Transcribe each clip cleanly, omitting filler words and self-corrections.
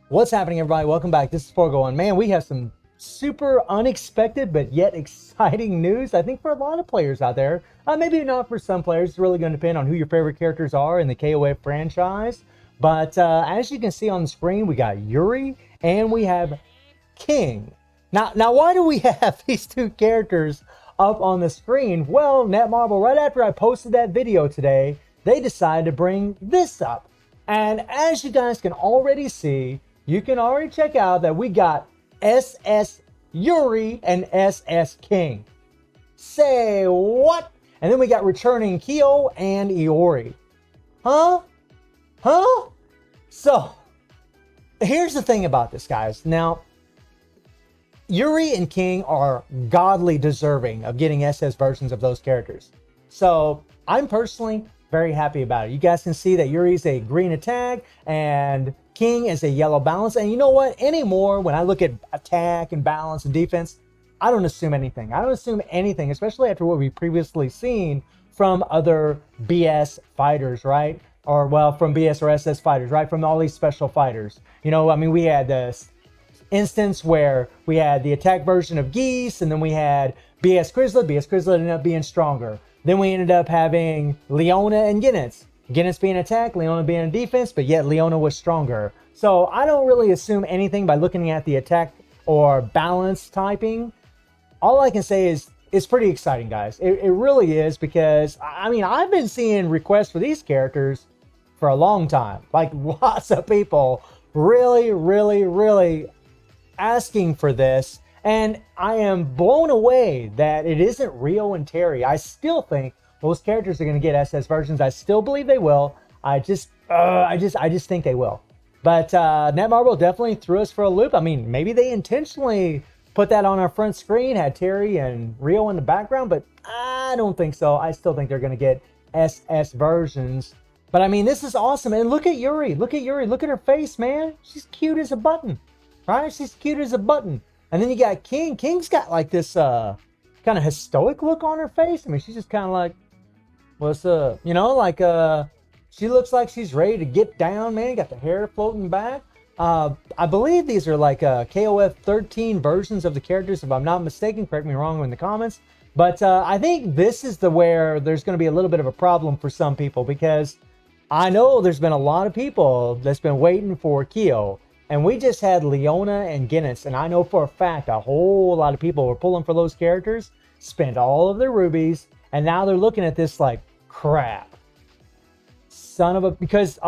What's happening, everybody? Welcome back. This is Forgo, and man, we have some super unexpected but yet exciting news, I think, for a lot of players out there. Maybe not for some players. It's really going to depend on who your favorite characters are in the KOF franchise. But as you can see on the screen, we got Yuri and we have King. Now, why do we have these two characters up on the screen? Well, Netmarble, right after I posted that video today, they decided to bring this up. And as you guys can already see, you can already check out that we got SS Yuri and SS King. Say what? And then we got returning Kyo and Iori. Huh? So, here's the thing about this, guys. Now, Yuri and King are godly deserving of getting SS versions of those characters. So, I'm personally very happy about it. You guys can see that Yuri's a green attack and King is a yellow balance. And you know what? Anymore, when I look at attack and balance and defense, I don't assume anything. I don't assume anything, especially after what we've previously seen from other BS fighters, right? Or, well, from BS or SS fighters, right? From all these special fighters. You know, I mean, we had this instance where we had the attack version of Geese, and then we had BS Grizzly. BS Grizzly ended up being stronger. Then we ended up having Leona and Genis. Genis being attack, Leona being a defense, but yet Leona was stronger. So I don't really assume anything by looking at the attack or balance typing. All I can say is it's pretty exciting, guys. It really is, because, I mean, I've been seeing requests for these characters for a long time. Like, lots of people really asking for this. And I am blown away that it isn't Rio and Terry. I still think those characters are going to get SS versions. I still believe they will. I just think they will. But Netmarble definitely threw us for a loop. I mean, maybe they intentionally put that on our front screen, had Terry and Rio in the background, but I don't think so. I still think they're going to get SS versions. But I mean, this is awesome. And look at Yuri. Look at Yuri. Look at her face, man. She's cute as a button, right? She's cute as a button. And then you got King. King's got like this kind of stoic look on her face. I mean, she's just kind of like, what's up? You know, like she looks like she's ready to get down, man. Got the hair floating back. I believe these are like KOF 13 versions of the characters, if I'm not mistaken. Correct me wrong in the comments. But I think this is where there's going to be a little bit of a problem for some people, because I know there's been a lot of people that's been waiting for Kyo. And we just had Leona and Genis, and I know for a fact a whole lot of people were pulling for those characters, spent all of their rubies, and now they're looking at this like, crap. Son of a... Because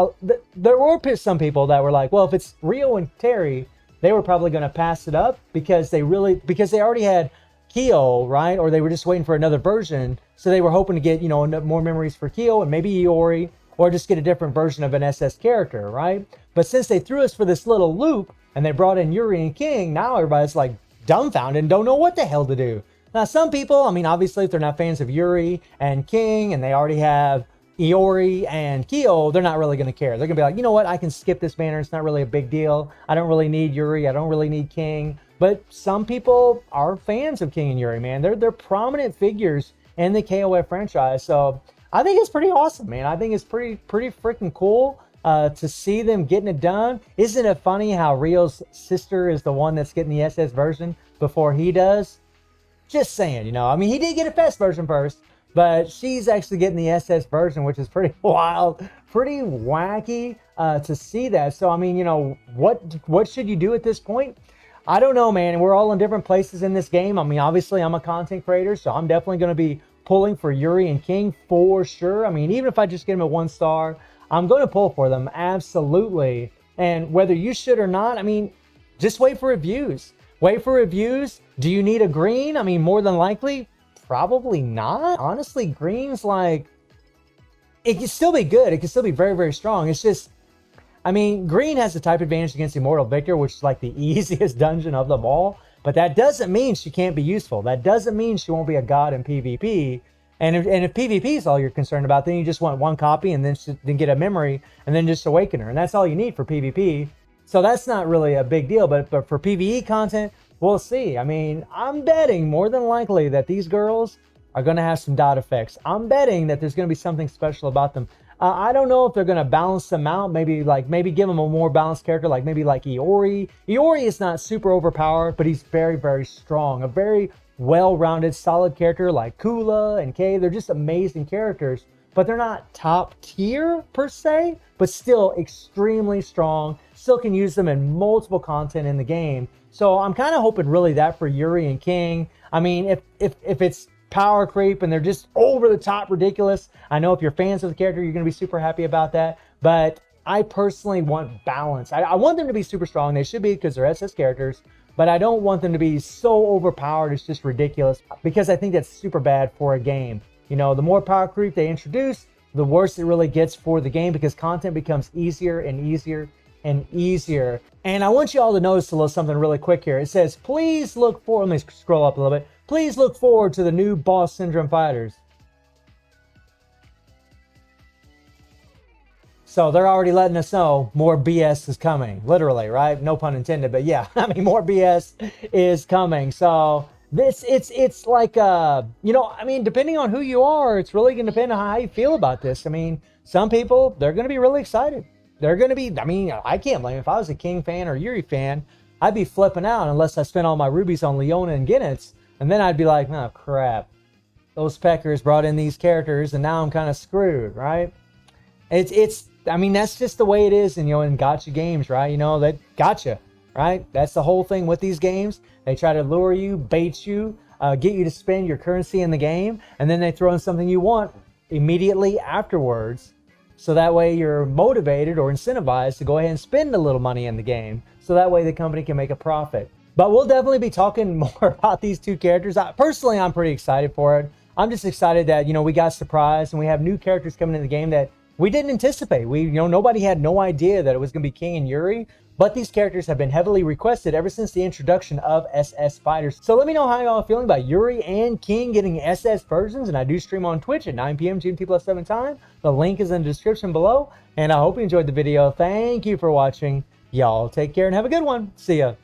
there were some people that were like, well, if it's Rio and Terry, they were probably going to pass it up because they already had Kyo, right? Or they were just waiting for another version, so they were hoping to get, you know, more memories for Kyo and maybe Iori, or just get a different version of an SS character, right? But since they threw us for this little loop and they brought in Yuri and King, now everybody's like dumbfounded and don't know what the hell to do. Now, some people, I mean, obviously, if they're not fans of Yuri and King and they already have Iori and Kyo, they're not really going to care. They're going to be like, you know what? I can skip this banner. It's not really a big deal. I don't really need Yuri. I don't really need King. But some people are fans of King and Yuri, man. They're prominent figures in the KOF franchise. So I think it's pretty awesome, man. I think it's pretty freaking cool to see them getting it done. Isn't it funny how Rio's sister is the one that's getting the SS version before he does? Just saying, you know. I mean, he did get a FES version first, but she's actually getting the SS version, which is pretty wild, pretty wacky to see that. So, I mean, you know, what should you do at this point? I don't know, man. We're all in different places in this game. I mean, obviously, I'm a content creator, so I'm definitely going to be pulling for Yuri and King for sure. I mean, even if I just get them at 1 star, I'm going to pull for them, absolutely. And whether you should or not, I mean, just wait for reviews. Wait for reviews. Do you need a green? I mean, more than likely, probably not. Honestly, green's like, it can still be good. It can still be very strong. It's just, I mean, green has the type advantage against Immortal Victor, which is like the easiest dungeon of them all. But that doesn't mean she can't be useful. That doesn't mean she won't be a god in PvP. And if PvP is all you're concerned about, then you just want 1 copy and then get a memory and then just awaken her. And that's all you need for PvP. So that's not really a big deal. But for PvE content, We'll see. I mean, I'm betting more than likely that these girls are going to have some dot effects. I'm betting that there's going to be something special about them. I don't know if they're going to balance them out. Maybe give them a more balanced character, like maybe like Iori. Iori is not super overpowered, but he's very, very strong. A very well-rounded, solid character like Kula and Kay. They're just amazing characters, but they're not top tier per se, but still extremely strong. Still can use them in multiple content in the game. So I'm kind of hoping really that for Yuri and King. I mean, if it's power creep and they're just over the top ridiculous, I know if you're fans of the character, you're going to be super happy about that. But I personally want balance. I want them to be super strong. They should be because they're SS characters. But I don't want them to be so overpowered it's just ridiculous, because I think that's super bad for a game. You know, the more power creep they introduce, the worse it really gets for the game, because content becomes easier and easier and easier. And I want you all to notice a little something really quick here. It says, please look forward, let me scroll up a little bit. Please look forward to the new Boss Syndrome fighters. So they're already letting us know more BS is coming, literally, right? No pun intended, but yeah, I mean, more BS is coming. So it's like, you know, I mean, depending on who you are, it's really going to depend on how you feel about this. I mean, some people, they're going to be really excited. They're going to be, I mean, I can't blame them. If I was a King fan or Yuri fan, I'd be flipping out unless I spent all my rubies on Leona and Guinness. And then I'd be like, oh, crap. Those peckers brought in these characters and now I'm kind of screwed, right? I mean, that's just the way it is, and you know, in gacha games, right? You know, that gotcha, right? That's the whole thing with these games. They try to lure you, bait you, get you to spend your currency in the game, and then they throw in something you want immediately afterwards. So that way you're motivated or incentivized to go ahead and spend a little money in the game. So that way the company can make a profit. But we'll definitely be talking more about these two characters. Personally, I'm pretty excited for it. I'm just excited that, you know, we got surprised and we have new characters coming in the game that we didn't anticipate. You know, nobody had no idea that it was going to be King and Yuri, but these characters have been heavily requested ever since the introduction of SS Fighters. So let me know how y'all are feeling about Yuri and King getting SS versions, and I do stream on Twitch at 9 p.m. GMT+7 time. The link is in the description below, and I hope you enjoyed the video. Thank you for watching. Y'all take care and have a good one. See ya.